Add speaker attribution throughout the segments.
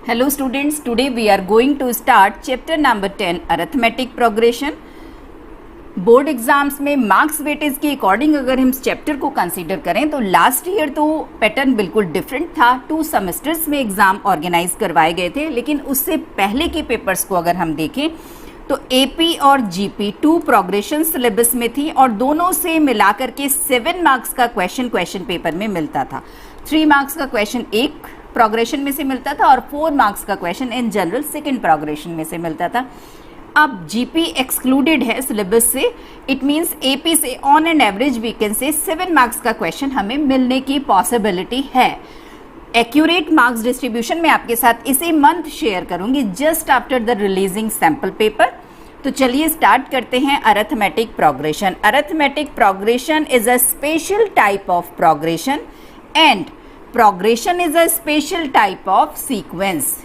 Speaker 1: Hello students, today we are going to start chapter number 10 arithmetic progression. Board exams में marks weightage के according अगर हम इस chapter को कंसीडर करें तो लास्ट ईयर तो पैटर्न बिल्कुल डिफरेंट था। 2 सेमेस्टर्स में एग्जाम ऑर्गेनाइज करवाए गए थे, लेकिन उससे पहले के पेपर्स को अगर हम देखें तो एपी और जीपी 2 प्रोग्रेशन सिलेबस में थी और दोनों से मिलाकर के 7 मार्क्स का क्वेश्चन पेपर में मिलता था। 3 मार्क्स का क्वेश्चन एक प्रोग्रेशन में से मिलता था और 4 मार्क्स का question in general second progression में से मिलता था। अब जीपी एक्सक्लूडेड है सिलेबस से, इट मींस एपी से on and average we can say 7 marks का क्वेश्चन हमें मिलने की पॉसिबिलिटी है। एक्यूरेट मार्क्स डिस्ट्रीब्यूशन में आपके साथ इसी मंथ शेयर करूंगी just after the releasing sample paper. तो चलिए स्टार्ट करते हैं arithmetic progression. Arithmetic progression is a special type of progression and progression is a special type of sequence.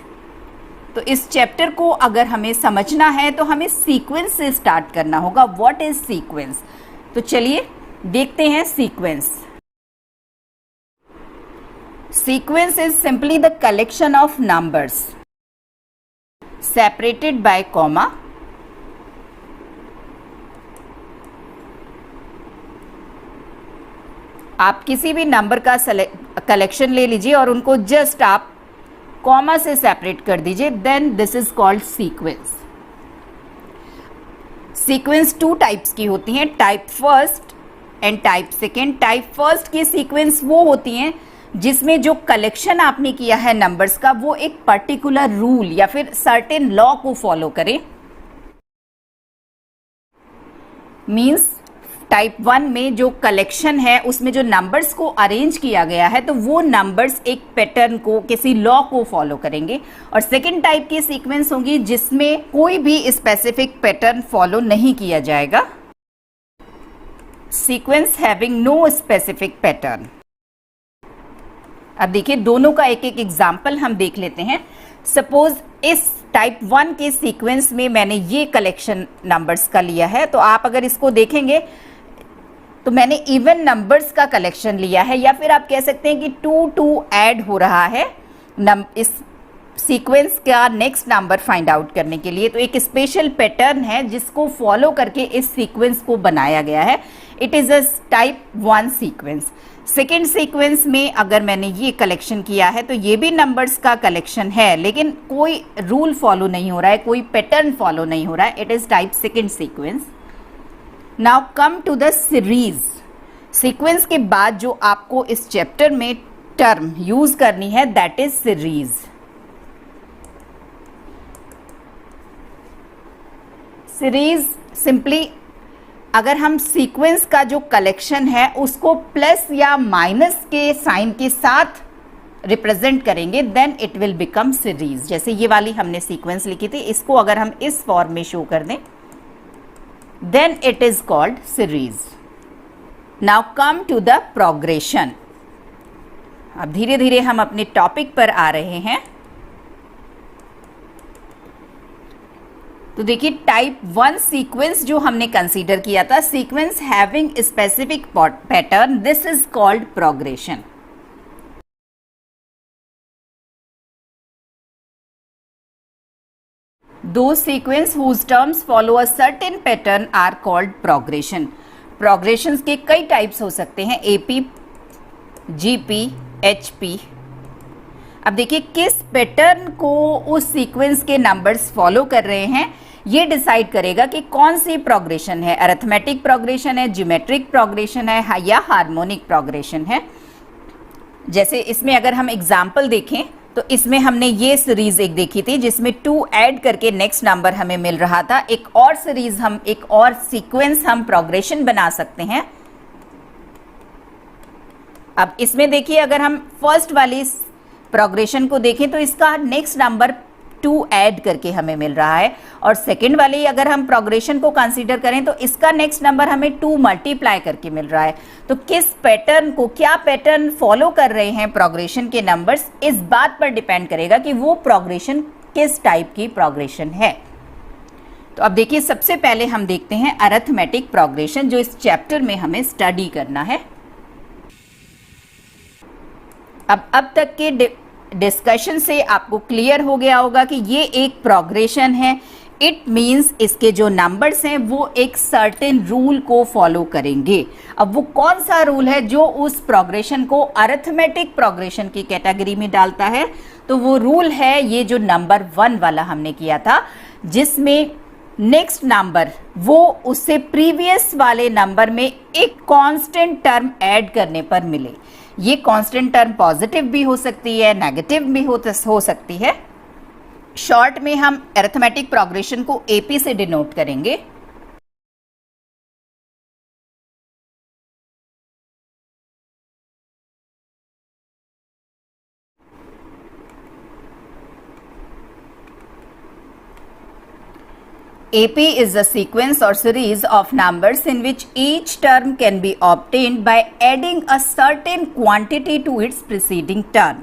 Speaker 1: तो इस चैप्टर को अगर हमें समझना है तो हमें सीक्वेंस से स्टार्ट करना होगा। What is sequence? तो चलिए देखते हैं sequence. Sequence is simply the collection of numbers separated by comma आप किसी भी नंबर का कलेक्शन ले लीजिए और उनको जस्ट आप कॉमा से सेपरेट कर दीजिए, then this is called sequence. Sequence 2 types की होती हैं, type first and type second. Type first की सीक्वेंस वो होती हैं जिसमें जो कलेक्शन आपने किया है नंबर्स का वो एक पर्टिकुलर रूल या फिर सर्टेन लॉ को फॉलो करे। मीन्स टाइप 1 में जो कलेक्शन है उसमें जो नंबर्स को अरेंज किया गया है तो वो नंबर्स एक पैटर्न को, किसी लॉ को फॉलो करेंगे। और सेकेंड टाइप की सीक्वेंस होगी जिसमें कोई भी स्पेसिफिक पैटर्न फॉलो नहीं किया जाएगा। Sequence having no specific pattern. अब देखिए दोनों का एक एक एग्जाम्पल हम देख लेते हैं। सपोज इस टाइप 1 के सीक्वेंस में मैंने ये कलेक्शन नंबर्स का लिया है, तो आप अगर इसको देखेंगे तो मैंने इवन नंबर्स का कलेक्शन लिया है, या फिर आप कह सकते हैं कि 2 ऐड हो रहा है इस सीक्वेंस का नेक्स्ट नंबर फाइंड आउट करने के लिए। तो एक स्पेशल पैटर्न है जिसको फॉलो करके इस सीक्वेंस को बनाया गया है। It is a type 1 sequence. Second sequence में अगर मैंने ये कलेक्शन किया है तो ये भी नंबर्स का कलेक्शन है, लेकिन कोई रूल फॉलो नहीं हो रहा है, कोई पैटर्न फॉलो नहीं हो रहा है। It is type second sequence. Now come to the series. Sequence के बाद जो आपको इस चैप्टर में टर्म यूज करनी है that is series. Series simply अगर हम सीक्वेंस का जो कलेक्शन है उसको प्लस या माइनस के साइन के साथ रिप्रेजेंट करेंगे then it will become series. जैसे ये वाली हमने सीक्वेंस लिखी थी, इसको अगर हम इस फॉर्म में शो कर दें then it is called series. Now come to the progression. अब धीरे धीरे हम अपने टॉपिक पर आ रहे हैं। तो देखिए टाइप 1 सीक्वेंस जो हमने कंसीडर किया था, sequence having specific pattern, this is called progression. Those sequence whose terms follow a certain pattern are called progression. Progressions के कई टाइप्स हो सकते हैं, AP, GP, HP। अब देखिए किस पैटर्न को उस सीक्वेंस के नंबर्स फॉलो कर रहे हैं ये डिसाइड करेगा कि कौन सी प्रोग्रेशन है। अरिथमेटिक प्रोग्रेशन है, ज्योमेट्रिक प्रोग्रेशन है या हार्मोनिक प्रोग्रेशन है। जैसे इसमें अगर हम एग्जाम्पल देखें तो इसमें हमने ये सीरीज एक देखी थी जिसमें 2 ऐड करके नेक्स्ट नंबर हमें मिल रहा था। एक और सीरीज हम, एक और सीक्वेंस हम प्रोग्रेशन बना सकते हैं। अब इसमें देखिए अगर हम फर्स्ट वाली प्रोग्रेशन को देखें तो इसका नेक्स्ट नंबर 2 ऐड करके हमें मिल रहा है, और सेकेंड वाली अगर हम प्रोग्रेशन को कंसीडर करें तो इसका नेक्स्ट नंबर हमें 2 मल्टीप्लाई करके मिल रहा है। तो किस पैटर्न को, क्या पैटर्न फॉलो कर रहे हैं प्रोग्रेशन के नंबर्स, इस बात पर डिपेंड करेगा कि वो प्रोग्रेशन किस टाइप की प्रोग्रेशन है। तो अब देखिए सबसे पहले हम देखते हैं अरिथमेटिक प्रोग्रेशन जो इस चैप्टर में हमें स्टडी करना है। अब तक के डिस्कशन से आपको क्लियर हो गया होगा कि ये एक प्रोग्रेशन है। इट मीन्स इसके जो नंबर्स हैं वो एक सर्टेन रूल को फॉलो करेंगे। अब वो कौन सा रूल है जो उस प्रोग्रेशन को अरिथमेटिक प्रोग्रेशन की कैटेगरी में डालता है? तो वो रूल है ये जो नंबर 1 वाला हमने किया था, जिसमें नेक्स्ट नंबर वो उससे प्रीवियस वाले नंबर में एक कांस्टेंट टर्म ऐड करने पर मिले। ये कांस्टेंट टर्म पॉजिटिव भी हो सकती है, नेगेटिव भी हो सकती है। शॉर्ट में हम अरिथमेटिक प्रोग्रेशन को एपी से डिनोट करेंगे। AP is a sequence or series of numbers in which each term can be obtained by adding a certain quantity to its preceding term.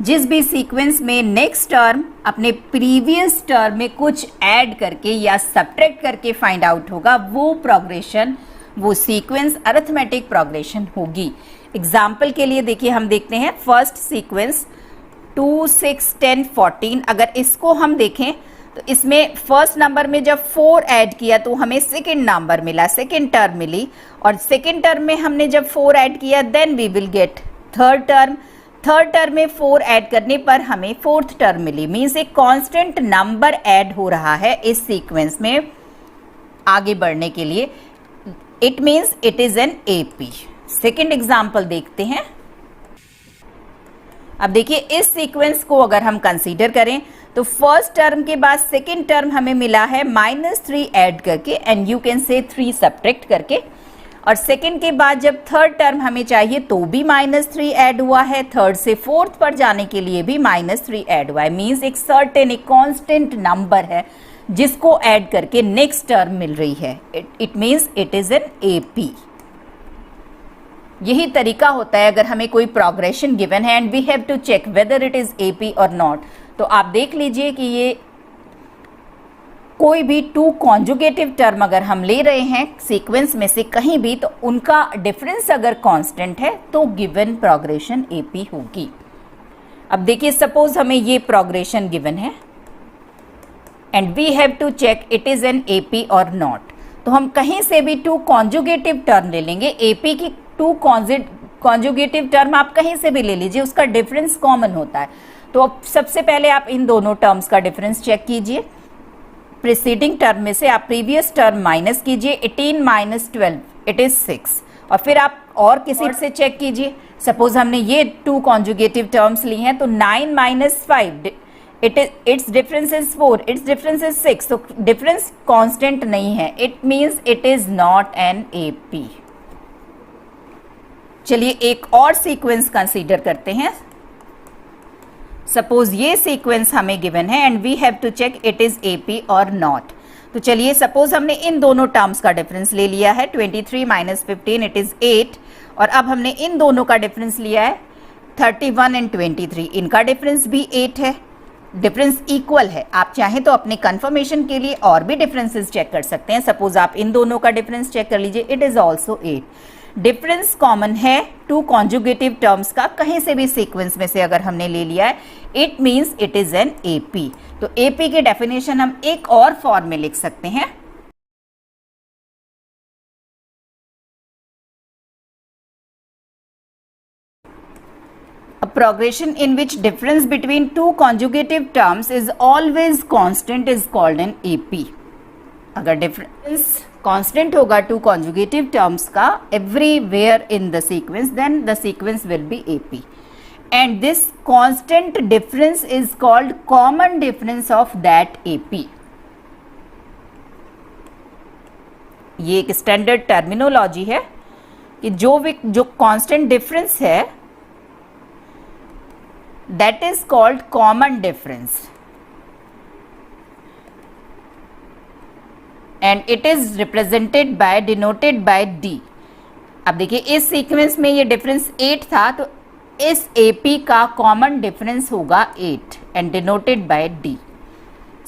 Speaker 1: जिस भी सीक्वेंस में नेक्स्ट टर्म अपने previous term में कुछ add करके या subtract करके find out होगा, वो प्रोग्रेशन, वो सीक्वेंस अरिथमेटिक प्रोग्रेशन होगी। एग्जाम्पल के लिए देखिए, हम देखते हैं फर्स्ट सीक्वेंस 2, 6, 10, 14। अगर इसको हम देखें तो इसमें फर्स्ट नंबर में जब 4 ऐड किया तो हमें सेकेंड नंबर मिला, सेकेंड टर्म मिली, और सेकेंड टर्म में हमने जब 4 ऐड किया then we will get third term. Third term में 4 ऐड करने पर हमें फोर्थ टर्म मिली। मीन्स एक कांस्टेंट नंबर ऐड हो रहा है इस सीक्वेंस में आगे बढ़ने के लिए। It means it is an AP. Second example देखते हैं। अब देखिए, इस सीक्वेंस को अगर हम कंसीडर करें तो फर्स्ट टर्म के बाद सेकेंड टर्म हमें मिला है -3 ऐड करके, and you can say 3 subtract करके, और सेकेंड के बाद जब थर्ड टर्म हमें चाहिए तो भी -3 ऐड हुआ है। थर्ड से फोर्थ पर जाने के लिए भी -3 ऐड हुआ है। मीन्स एक सर्टेन, एक कांस्टेंट नंबर है जिसको ऐड करके नेक्स्ट टर्म मिल रही है। It means it is an AP. यही तरीका होता है अगर हमें कोई प्रोग्रेशन गिवन है and we have to check whether it is AP और नॉट। तो आप देख लीजिए कि ये कोई भी 2 कॉन्जुगेटिव टर्म अगर हम ले रहे हैं सीक्वेंस में से कहीं भी, तो उनका डिफरेंस अगर कांस्टेंट है तो गिवन प्रोग्रेशन एपी होगी। अब देखिए, सपोज हमें ये प्रोग्रेशन गिवन है and we have to check it is an AP और नॉट। तो हम कहीं से भी 2 कॉन्जुगेटिव टर्म ले लेंगे। एपी की 2 कॉन्जुगेटिव टर्म आप कहीं से भी ले लीजिए, उसका डिफरेंस कॉमन होता है। तो अब सबसे पहले आप इन दोनों टर्म्स का डिफरेंस चेक कीजिए। प्रीसीडिंग टर्म में से आप प्रीवियस टर्म माइनस कीजिए। 18 - 12 इट इज 6। और फिर आप और किसी से चेक कीजिए। सपोज हमने ये 2 कॉन्जुगेटिव टर्म्स ली हैं, तो 9 - 5 it's difference is 4, it's difference is 6। तो डिफरेंस कांस्टेंट नहीं है। It means it is not an AP. चलिए एक और सीक्वेंस कंसीडर करते हैं। सपोज ये सीक्वेंस हमें गिवन है and we have to check it is AP और नॉट। तो चलिए, सपोज हमने इन दोनों टर्म्स का डिफरेंस ले लिया है। 23 - 15 इट इज 8, और अब हमने इन दोनों का डिफरेंस लिया है 31 एंड 23। इनका डिफरेंस भी 8 है, डिफरेंस इक्वल है। आप चाहें तो अपने कंफर्मेशन के लिए और भी डिफरेंसेस चेक कर सकते हैं। सपोज आप इन दोनों का डिफरेंस चेक कर लीजिए, it is also 8। Difference common है 2 कॉन्जुगेटिव टर्म्स का, कहीं से भी सीक्वेंस में से अगर हमने ले लिया है, it means it is an AP. तो एपी की डेफिनेशन हम एक और फॉर्म में लिख सकते हैं। A progression in which difference between 2 conjugative terms is always constant is called an AP. अगर डिफरेंस कांस्टेंट होगा 2 कॉन्जुगेटिव टर्म्स का everywhere in the sequence, then the sequence will be AP, and this constant difference is called common difference of that AP. ये एक standard terminology है कि जो constant difference है that is called common difference, and it is represented by denoted by D। अब देखिए, इस sequence में ये डिफरेंस 8 था, तो इस AP का कॉमन डिफरेंस होगा 8 and denoted by D।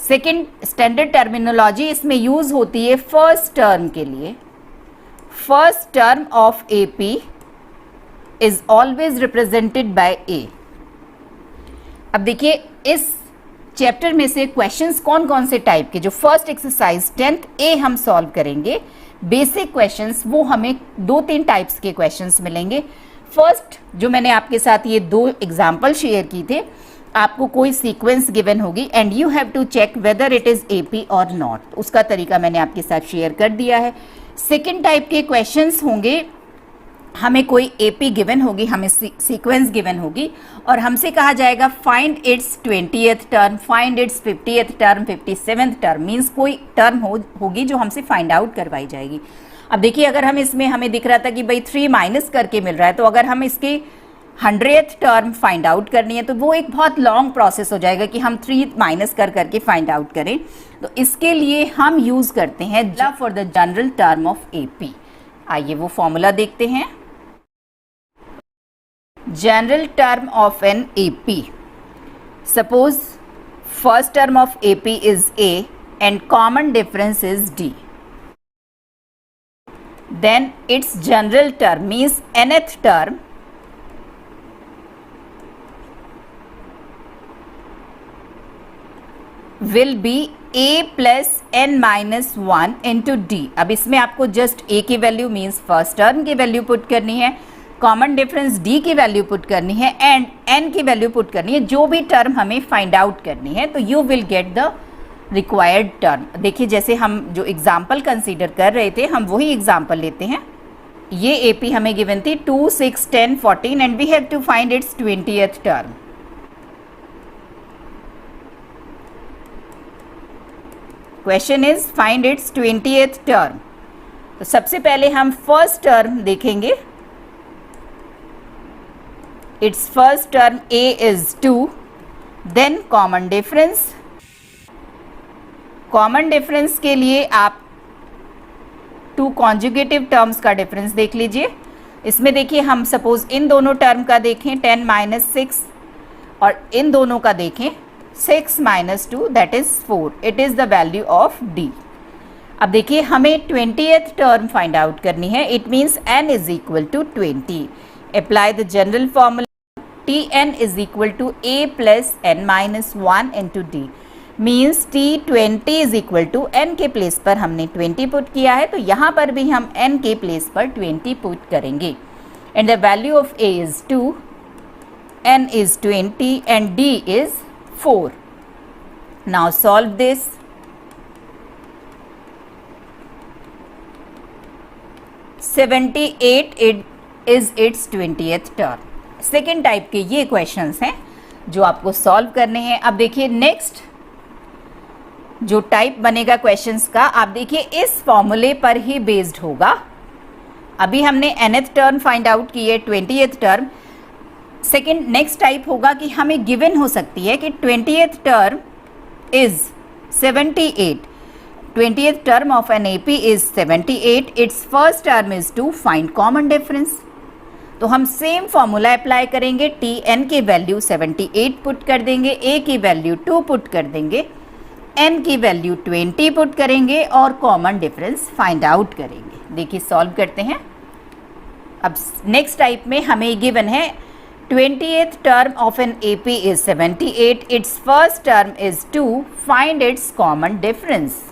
Speaker 1: Second standard terminology इसमें यूज होती है फर्स्ट टर्म के लिए। First term of AP is always represented by A। अब देखिए इस चैप्टर में से क्वेश्चंस कौन कौन से टाइप के, जो फर्स्ट एक्सरसाइज 10th ए हम सॉल्व करेंगे बेसिक क्वेश्चंस, वो हमें 2-3 टाइप्स के क्वेश्चंस मिलेंगे। फर्स्ट जो मैंने आपके साथ ये 2 एग्जाम्पल शेयर की थे, आपको कोई सीक्वेंस गिवन होगी and you have to check whether it is AP और नॉट, उसका तरीका मैंने आपके साथ शेयर कर दिया है। सेकेंड टाइप के क्वेश्चंस होंगे, हमें कोई एपी गिवन होगी, हमें सीक्वेंस गिवन होगी और हमसे कहा जाएगा find its 20th term, find its 50th term, 57th term, means कोई टर्म होगी जो हमसे फाइंड आउट करवाई जाएगी। अब देखिए अगर हम इसमें, हमें दिख रहा था कि भाई 3 माइनस करके मिल रहा है, तो अगर हम इसकी 100th टर्म फाइंड आउट करनी है तो वो एक बहुत लॉन्ग प्रोसेस हो जाएगा कि हम 3 माइनस करके फाइंड आउट करें। तो इसके लिए हम यूज करते हैं for the general term of AP. आइए वो फॉर्मूला देखते हैं। General term of an AP. Suppose first term of AP is A and common difference is D. Then its general term means nth term will be A plus n minus 1 into D. अब इसमें आपको just A की value means first term की value put करनी है, common difference D की value put करनी है एंड एन की वैल्यू पुट करनी है, जो भी टर्म हमें फाइंड आउट करनी है, तो you will get the required term. देखिए जैसे हम जो एग्जाम्पल कंसीडर कर रहे थे, हम वही एग्जाम्पल लेते हैं। ये एपी हमें गिवन थी 2, 6, 10, 14 and we have to find its 20th term. Question is find its 20th term. तो सबसे पहले हम फर्स्ट टर्म देखेंगे। Its first term A is 2, then common difference. Common difference के लिए आप 2 conjugative terms का difference देख लीजिए। इसमें देखिए हम suppose इन दोनों term का देखें 10 minus 6 और इन दोनों का देखें 6 minus 2 that is 4. It is the value of D. अब देखिए हमें 20th term find out करनी है। It means n is equal to 20. Apply the general formula. Tn is equal to A plus n minus 1 into D. Means T20 is equal to n के place पर हमने 20 put किया है, तो यहाँ पर भी हम n के प्लेस पर 20 पुट करेंगे। And the value of A is 2, n is 20 and D is 4. Now solve this. is its 20th term. Second type के ये क्वेश्चंस हैं जो आपको सॉल्व करने हैं। अब देखिए नेक्स्ट जो टाइप बनेगा क्वेश्चंस का, आप देखिए इस फॉर्मूले पर ही बेस्ड होगा। अभी हमने nth टर्म फाइंड आउट की है, 20th term. Second next type होगा कि हमें गिवन हो सकती है कि 20th term is 78, 20th term of an AP is 78, its first term is to find common difference. तो हम सेम फॉर्मूला अप्लाई करेंगे, टी एन की वैल्यू 78 पुट कर देंगे, ए की वैल्यू 2 पुट कर देंगे, एन की वैल्यू 20 पुट करेंगे और कॉमन डिफरेंस फाइंड आउट करेंगे। देखिए सॉल्व करते हैं। अब नेक्स्ट टाइप में हमें गिवन है 20th term of an AP is 78, its first term is 2, find its common difference.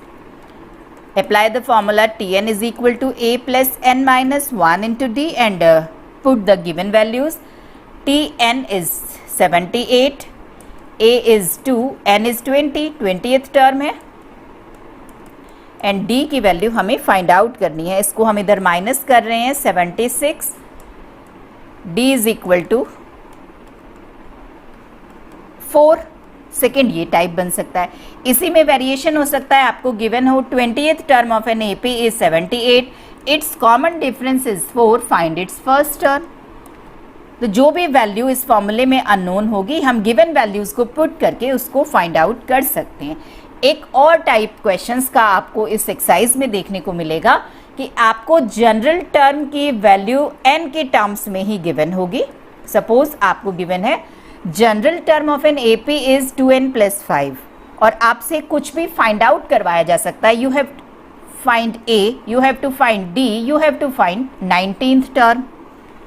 Speaker 1: Apply the formula Tn is equal to A plus n minus 1 into D and put the given values. Tn is 78, A is 2, n is 20, 20th term है and D की value हमें find out करनी है। इसको हम इधर minus कर रहे हैं, 76, D is equal to 4। Second ये टाइप बन सकता है। इसी में वेरिएशन हो सकता है, आपको गिवन हो 20th term of an AP is 78, it's common difference is 4, find its first term. तो जो भी वैल्यू इस फॉर्मूले में अननोन होगी, हम गिवन वैल्यूज को पुट करके उसको फाइंड आउट कर सकते हैं। एक और टाइप क्वेश्चंस का आपको इस एक्सरसाइज में देखने को मिलेगा कि आपको जनरल टर्म की वैल्यू n के टर्म्स में ही गिवन होगी। सपोज आपको गिवन है general term of an AP is 2n plus 5 और आपसे कुछ भी फाइंड आउट करवाया जा सकता है। You have find A, you have to find D, you have to find 19th term.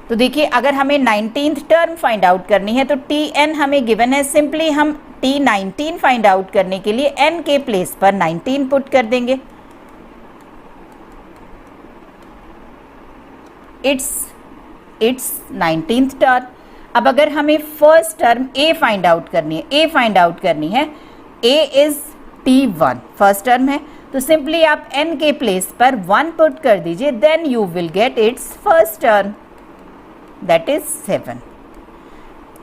Speaker 1: तो देखिए अगर हमें 19th टर्म फाइंड आउट करनी है तो Tn हमें गिवन है, सिंपली हम T19 फाइंड आउट करने के लिए n के प्लेस पर 19 पुट कर देंगे। It's 19th term. अब अगर हमें first term a find out करनी है, a is T1 first term है, तो सिंपली आप n के प्लेस पर 1 पुट कर दीजिए, then you will get its first term, that is 7।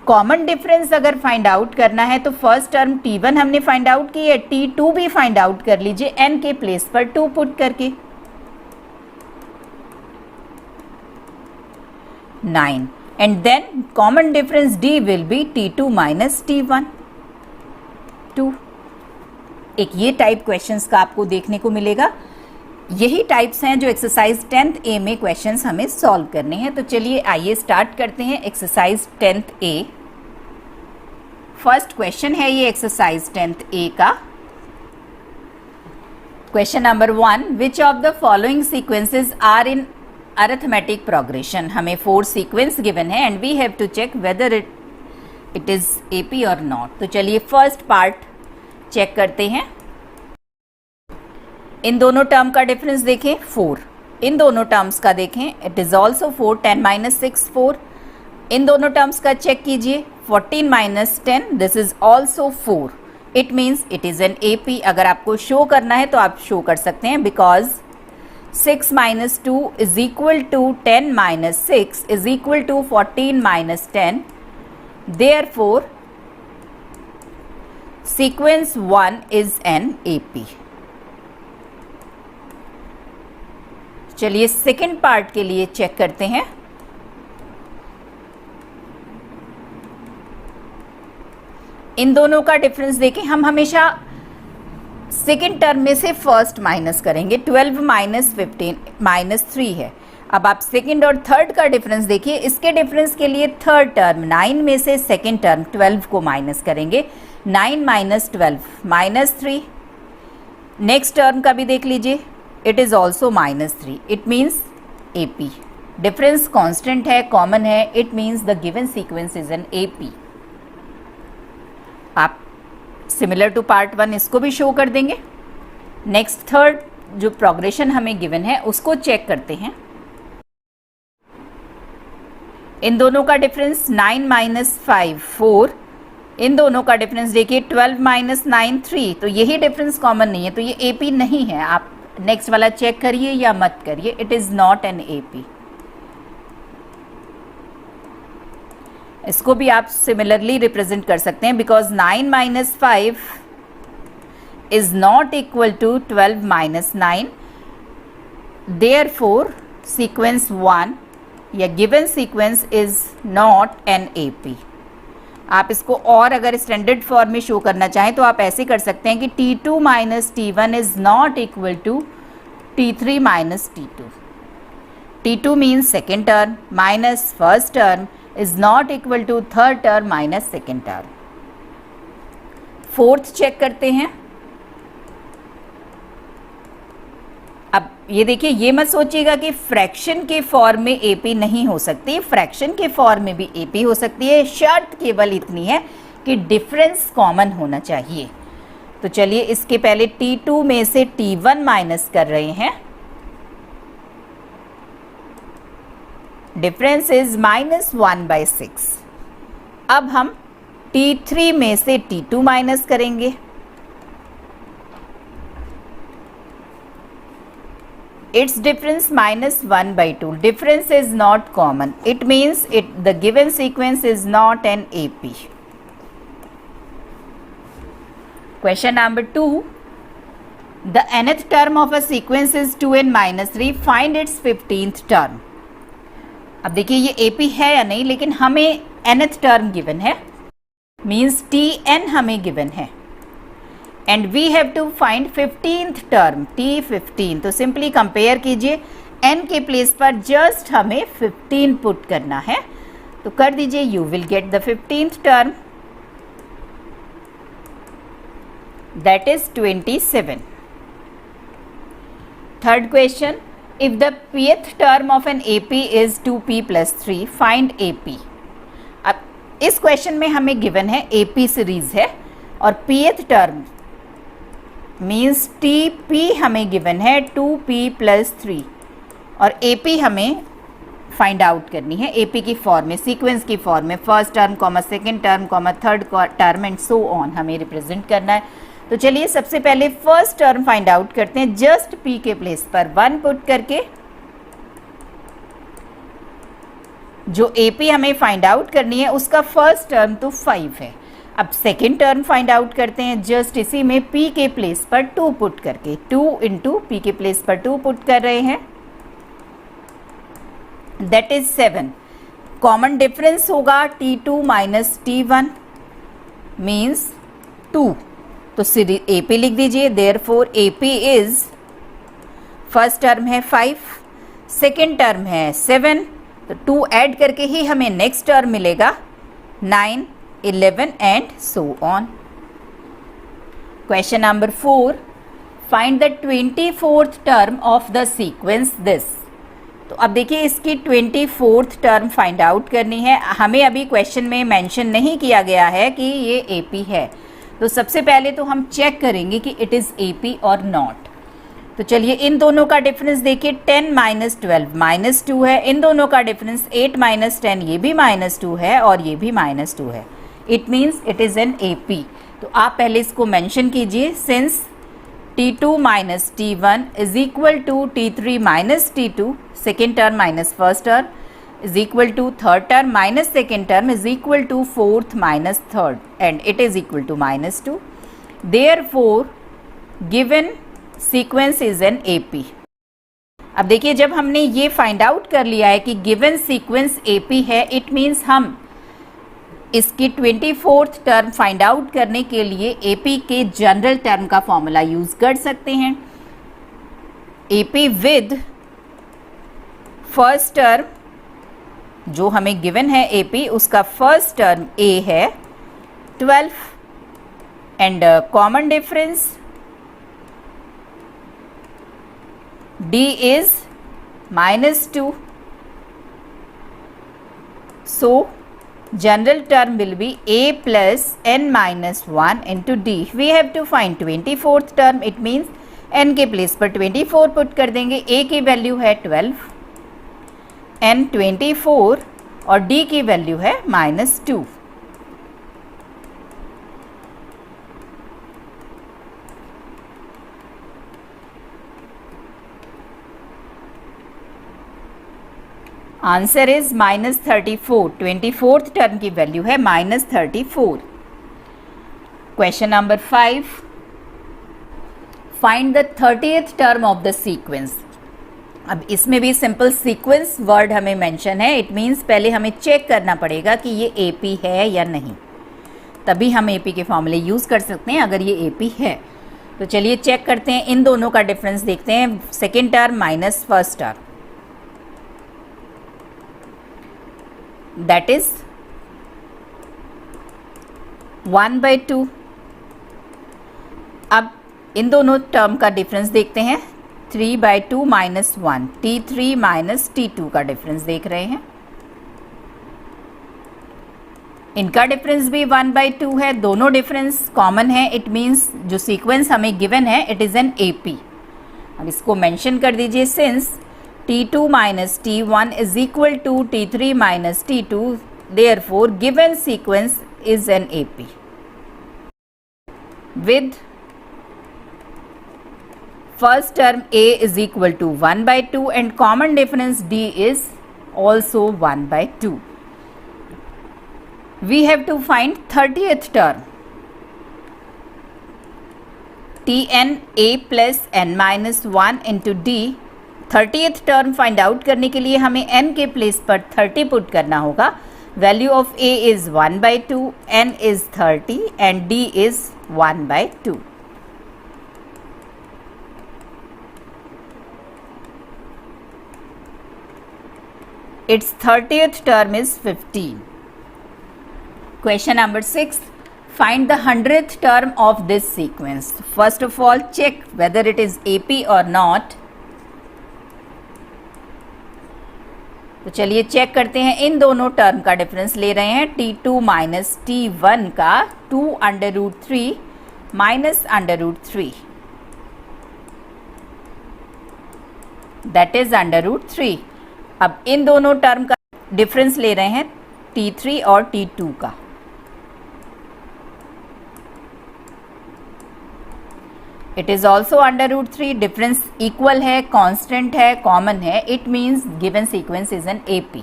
Speaker 1: Common difference अगर फाइंड आउट करना है तो फर्स्ट टर्म T1 हमने फाइंड आउट की है, T2 भी फाइंड आउट कर लीजिए n के प्लेस पर 2 पुट करके, 9, and then common difference D will be T2 minus T1, 2। एक ये टाइप क्वेश्चंस का आपको देखने को मिलेगा। यही टाइप्स हैं जो एक्सरसाइज 10th A में क्वेश्चंस हमें सॉल्व करने हैं। तो चलिए आइए स्टार्ट करते हैं exercise 10th A। First question है ये एक्सरसाइज 10th A का। Question number 1, which of the following sequences are in arithmetic progression. हमें 4 सीक्वेंस गिवन है and we have to check whether it is AP और not. तो चलिए first part check करते हैं। इन दोनों टर्म का डिफरेंस देखें 4, इन दोनों टर्म्स का देखें इट इज ऑल्सो 4, 10 माइनस 6 4। इन दोनों टर्म्स का चेक कीजिए 14 minus 10, this is also 4, it means it is an AP। अगर आपको शो करना है तो आप शो कर सकते हैं, because 6 minus 2 is equal to 10 minus 6 is equal to 14 minus 10, therefore sequence 1 is an AP। चलिए सेकेंड पार्ट के लिए चेक करते हैं। इन दोनों का डिफरेंस देखें, हम हमेशा सेकेंड टर्म में से फर्स्ट माइनस करेंगे। 12 माइनस 15 माइनस 3 है। अब आप सेकेंड और थर्ड का डिफरेंस देखिए, इसके डिफरेंस के लिए थर्ड टर्म 9 में से सेकेंड टर्म 12 को माइनस करेंगे, 9 माइनस 12 माइनस 3। नेक्स्ट टर्म का भी देख लीजिए, it is also minus 3, it means AP। Difference constant है, कॉमन है, it means the given sequence is an AP। आप सिमिलर टू पार्ट 1 इसको भी शो कर देंगे। नेक्स्ट थर्ड जो प्रोग्रेशन हमें गिवन है उसको चेक करते हैं। इन दोनों का डिफरेंस 9 माइनस 5 4, इन दोनों का डिफरेंस देखिए 12 माइनस 9 3, तो यही डिफरेंस कॉमन नहीं है, तो ये AP नहीं है। आप नेक्स्ट वाला चेक करिए या मत करिए, it is not an AP। इसको भी आप सिमिलरली रिप्रेजेंट कर सकते हैं, because 9 minus 5 is not equal to 12 minus 9, therefore sequence 1 या given sequence is not an AP। आप इसको और अगर स्टैंडर्ड फॉर्म में शो करना चाहें तो आप ऐसे कर सकते हैं कि T2 minus T1 is not equal to T3 minus T2। T2 means second term minus first term is not equal to third term minus second term. Fourth check करते हैं। अब ये देखिए, ये मत सोचिएगा कि फ्रैक्शन के फॉर्म में AP नहीं हो सकती, फ्रैक्शन के फॉर्म में भी AP हो सकती है। शर्त केवल इतनी है कि डिफरेंस कॉमन होना चाहिए। तो चलिए इसके पहले T2 में से T1 माइनस कर रहे हैं, डिफरेंस इज -1/6। अब हम T3 में से T2 माइनस करेंगे, its difference -1/2, difference is not common, it means the given sequence is not an AP। Question number 2, the nth term of a sequence is 2n-3, find its 15th term। अब देखिए ये AP है या नहीं, लेकिन हमें nth term given है, means Tn हमें given है, and we have to find 15th term T15। तो सिंपली कंपेयर कीजिए, n के प्लेस पर जस्ट हमें 15 पुट करना है, तो कर दीजिए, you will get the 15th term, that is 27। Third question, if the pth term of an AP is 2p+3 find AP। अब इस क्वेश्चन में हमें गिवन है AP सीरीज है और pth टर्म मीन्स TP हमें गिवन है 2p+3 और AP हमें फाइंड आउट करनी है AP की फॉर्म में, सीक्वेंस की फॉर्म में, first term comma second term comma third term and so on हमें रिप्रेजेंट करना है। तो चलिए सबसे पहले फर्स्ट टर्म फाइंड आउट करते हैं। जस्ट P के प्लेस पर 1 पुट करके जो AP हमें फाइंड आउट करनी है उसका फर्स्ट टर्म तो 5 है। अब सेकेंड टर्म फाइंड आउट करते हैं जस्ट इसी में P के प्लेस पर 2 पुट करके, 2 इंटू P के प्लेस पर 2 पुट कर रहे हैं, दैट इज 7। कॉमन डिफरेंस होगा T2 माइनस T1 मीन्स 2, तो AP लिख दीजिए। Therefore AP is, first term है 5, सेकेंड टर्म है 7, तो 2 ऐड करके ही हमें नेक्स्ट टर्म मिलेगा 9, 11 and so on. Question number 4, find the 24th term of the sequence this. तो अब देखिए इसकी 24th टर्म फाइंड आउट करनी है। हमें अभी क्वेश्चन में मेंशन नहीं किया गया है कि ये AP है, तो सबसे पहले तो हम चेक करेंगे कि इट इज़ AP और नॉट। तो चलिए इन दोनों का डिफरेंस देखिए, 10 माइनस 12 माइनस 2 है, इन दोनों का डिफरेंस 8 माइनस 10 ये भी -2 है और ये भी -2 है, it means it is an AP। तो आप पहले इसको मेंशन कीजिए, since T2 minus T1 is equal to T3 minus T2, second term minus first term is equal to third term minus second term is equal to fourth minus third and it is equal to -2. Therefore, given sequence is an AP. अब देखिए जब हमने ये find out कर लिया है कि given sequence AP है, इट मीन्स हम इसकी 24th टर्म फाइंड आउट करने के लिए AP के जनरल टर्म का फॉर्मूला यूज कर सकते हैं। AP विद फर्स्ट टर्म जो हमें गिवन है AP, उसका फर्स्ट टर्म A है 12 and common difference D is -2. So general term will be A plus n minus 1 into D. We have to find 24th term. It means n के place पर 24 put कर देंगे, A की value है 12, n 24 और D की value है -2। Answer is -34। 24th term की वैल्यू है -34। Question number 5, find the 30th term of the sequence. अब इसमें भी सिंपल सीक्वेंस वर्ड हमें मेंशन है, इट मीन्स पहले हमें चेक करना पड़ेगा कि ये AP है या नहीं, तभी हम AP के फॉर्मूले यूज़ कर सकते हैं अगर ये AP है। तो चलिए चेक करते हैं, इन दोनों का डिफरेंस देखते हैं, second term minus first term, that is 1/2। अब इन दोनों टर्म का डिफरेंस देखते हैं, 3/2 -1, T3 माइनस T2 का डिफरेंस देख रहे हैं, इनका डिफरेंस भी 1/2 है, दोनों डिफरेंस कॉमन है, इट मीन्स जो सीक्वेंस हमें गिवन है इट इज़ एन AP। अब इसको मेंशन कर दीजिए, since T2 minus T1 is equal to T3 minus T2, therefore given sequence is an AP with first term A is equal to 1/2 and common difference D is also 1/2. We have to find 30th term, Tn A plus n minus 1 into D। 30th term find out करने के लिए हमें n के place पर 30 put करना होगा। Value of A is 1/2, n is 30 and D is 1/2। Its 30th term is 15. Question number 6. Find the 100th term of this sequence. First of all, check whether it is AP or not. तो चलिए check करते हैं, इन दोनों term का difference ले रहे हैं, t2 minus t1 का 2√3 माइनस √3, दैट इज √3। अब इन दोनों टर्म का डिफरेंस ले रहे हैं t3 और t2 का। It is also √3, difference equal है, कांस्टेंट है, कॉमन है, it means given sequence is an AP।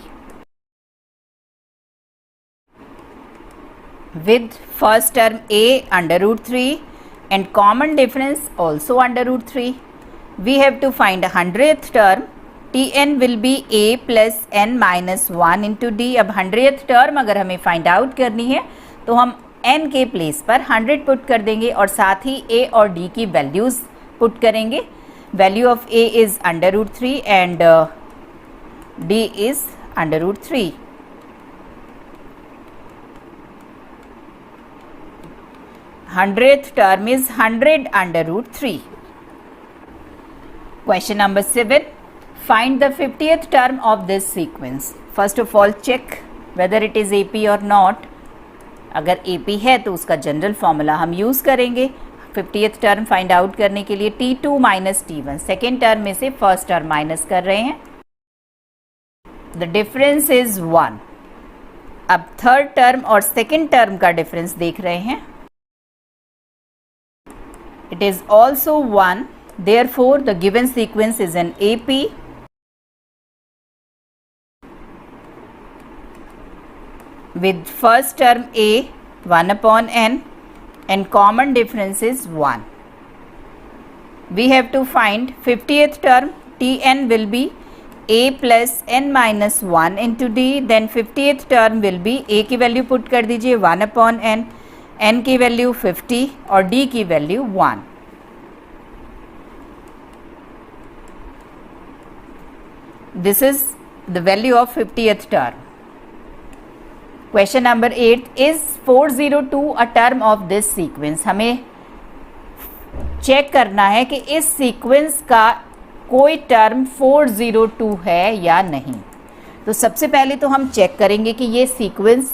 Speaker 1: with first term a √3 and common difference also √3. We have to find 100th term, Tn will be a plus n minus 1 into d। अब 100th term अगर हमें find out करनी है तो हम n के place पर 100 put कर देंगे और साथ ही a और d की वैल्यूज़ पुट करेंगे। Value of a is √3 and d is √3। Hundredth term is 100 √3। Question number 7. Find the 50th term of this sequence. First of all, check whether it is AP or not. अगर AP है तो उसका general formula हम use करेंगे 50th term find out करने के लिए। T2 minus T1, second term में से फर्स्ट टर्म माइनस कर रहे हैं। The difference is 1। अब थर्ड टर्म और सेकेंड टर्म का डिफरेंस देख रहे हैं। It is also 1, therefore the given sequence is an AP। with first term a 1/n and common difference is 1. We have to find 50th term, Tn will be a plus n minus 1 into d, then 50th term will be a की value put कर दीजिए 1/n, n की value 50 और d की value 1। This is the value of 50th term. Question number 8, is 402 a term of this sequence. हमें check करना है कि इस सीक्वेंस का कोई टर्म 402 है या नहीं। तो सबसे पहले तो हम चेक करेंगे कि ये सीक्वेंस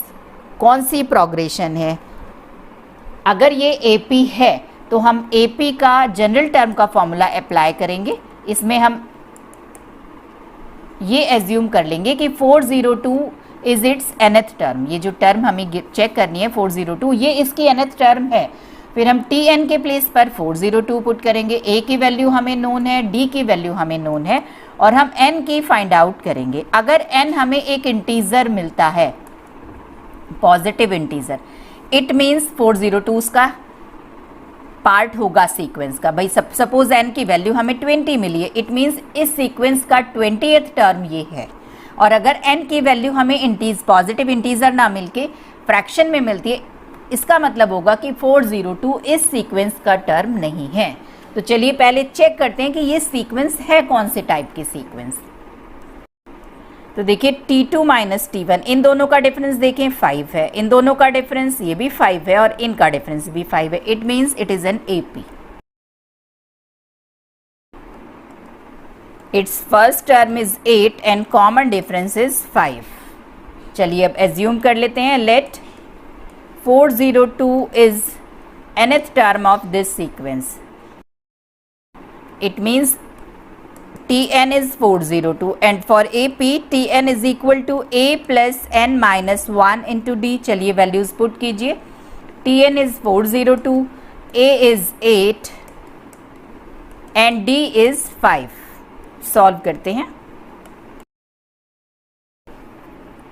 Speaker 1: कौन सी प्रोग्रेशन है। अगर ये AP है तो हम AP का जनरल टर्म का फॉर्मूला अप्लाई करेंगे। इसमें हम ये एज्यूम कर लेंगे कि 402 इज इट्स nth टर्म। ये जो टर्म हमें चेक करनी है 402, ये इसकी nth टर्म है। फिर हम Tn के प्लेस पर 402 पुट करेंगे। A की वैल्यू हमें नोन है, D की वैल्यू हमें नोन है और हम n की फाइंड आउट करेंगे। अगर n हमें एक इंटीजर मिलता है, पॉजिटिव इंटीजर, इट मीन्स 402 का पार्ट होगा सीक्वेंस का। भाई सपोज n की वैल्यू हमें 20 मिली है, इट मीन्स इस सीक्वेंस का 20th टर्म ये है। और अगर n की वैल्यू हमें पॉजिटिव इंटीजर ना मिलके फ्रैक्शन में मिलती है, इसका मतलब होगा कि 402 इस सीक्वेंस का टर्म नहीं है। तो चलिए पहले चेक करते हैं कि ये सीक्वेंस है कौन से टाइप की सीक्वेंस। तो देखिए T2 माइनस T1, इन दोनों का डिफरेंस देखें 5 है, इन दोनों का डिफरेंस ये भी 5 है और इनका डिफरेंस भी 5 है। It means it is an AP। Its first term is 8 and common difference is 5। चलिए अब एज्यूम कर लेते हैं, let 402 is nth term of this sequence. It means Tn is 402 and for AP Tn is equal to a plus n minus 1 into d। चलिए values put कीजिए। Tn is 402, a is 8 and d is 5। Solve करते हैं।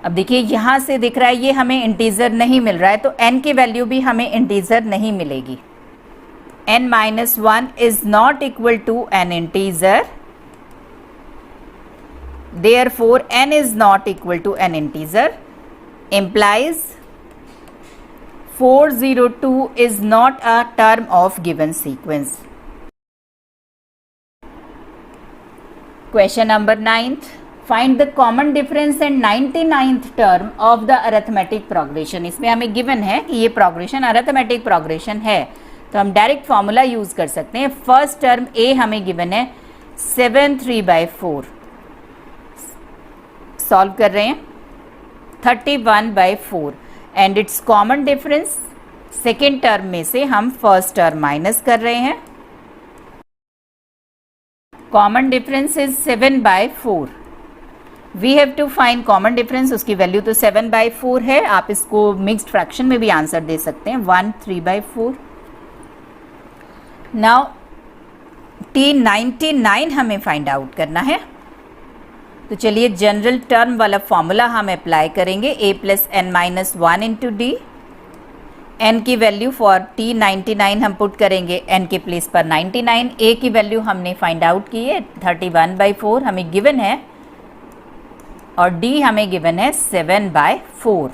Speaker 1: अब देखिए यहाँ से दिख रहा है ये हमें इंटीजर नहीं मिल रहा है, तो n की वैल्यू भी हमें इंटीजर नहीं मिलेगी। n minus 1 is not equal to an integer, therefore n is not equal to an integer, implies 402 is not a term of given sequence। Question number 9th, find the common difference and 99th term of the arithmetic progression। इसमें हमें given है कि ये progression arithmetic progression है, तो हम direct formula use कर सकते हैं। फर्स्ट टर्म A हमें गिवन है 7 3/4, सॉल्व कर रहे हैं 31/4 and its common difference second term में से हम फर्स्ट टर्म माइनस कर रहे हैं। Common difference is 7/4। We have to find common difference, उसकी वैल्यू तो 7/4 है। आप इसको मिक्स्ड फ्रैक्शन में भी आंसर दे सकते हैं 1 3/4। नाउ T99 हमें फाइंड आउट करना है, तो चलिए जनरल टर्म वाला फॉर्मूला हम अप्लाई करेंगे a + n - 1 into D. n की वैल्यू फॉर T99 हम पुट करेंगे n के प्लेस पर 99। a की वैल्यू हमने फाइंड आउट की है 31/4 हमें गिवन है, और d हमें गिवन है 7/4।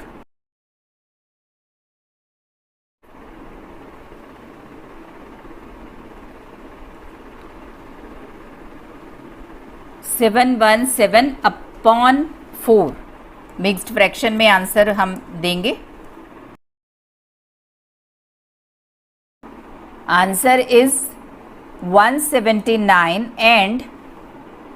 Speaker 1: सेवन 7/4 मिक्स्ड फ्रैक्शन में आंसर हम देंगे। Answer is 179 and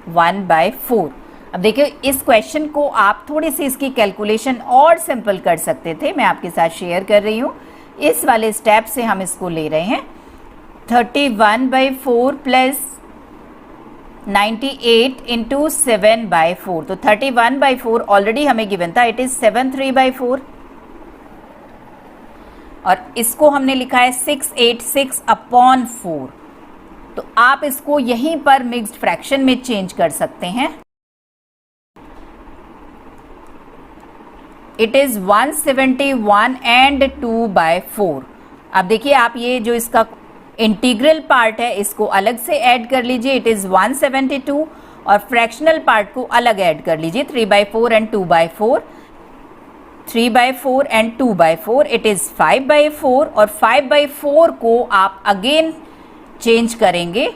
Speaker 1: 1/4। अब देखिए इस क्वेश्चन को आप थोड़ी सी इसकी कैलकुलेशन और सिंपल कर सकते थे, मैं आपके साथ शेयर कर रही हूँ। इस वाले स्टेप से हम इसको ले रहे हैं 31/4 प्लस 98 इंटू 7/4। तो 31/4 ऑलरेडी हमें गिवन था, इट इज 73/4, और इसको हमने लिखा है 686/4। तो आप इसको यहीं पर मिक्स्ड फ्रैक्शन में चेंज कर सकते हैं। It is 171 and 2/4। अब देखिए आप ये जो इसका इंटीग्रल पार्ट है इसको अलग से ऐड कर लीजिए, इट इज 172, और फ्रैक्शनल पार्ट को अलग ऐड कर लीजिए 3/4 एंड 2/4। 3/4 एंड 2/4 इट इज 5/4, और 5/4 को आप अगेन चेंज करेंगे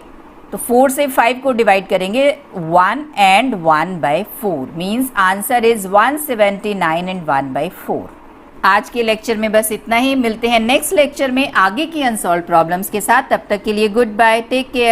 Speaker 1: तो 4 से 5 को डिवाइड करेंगे 1 and 1/4, means answer is 179 and 1/4। आज के लेक्चर में बस इतना ही, मिलते हैं नेक्स्ट लेक्चर में आगे की अनसॉल्व प्रॉब्लम्स के साथ। तब तक के लिए गुड बाय, टेक केयर।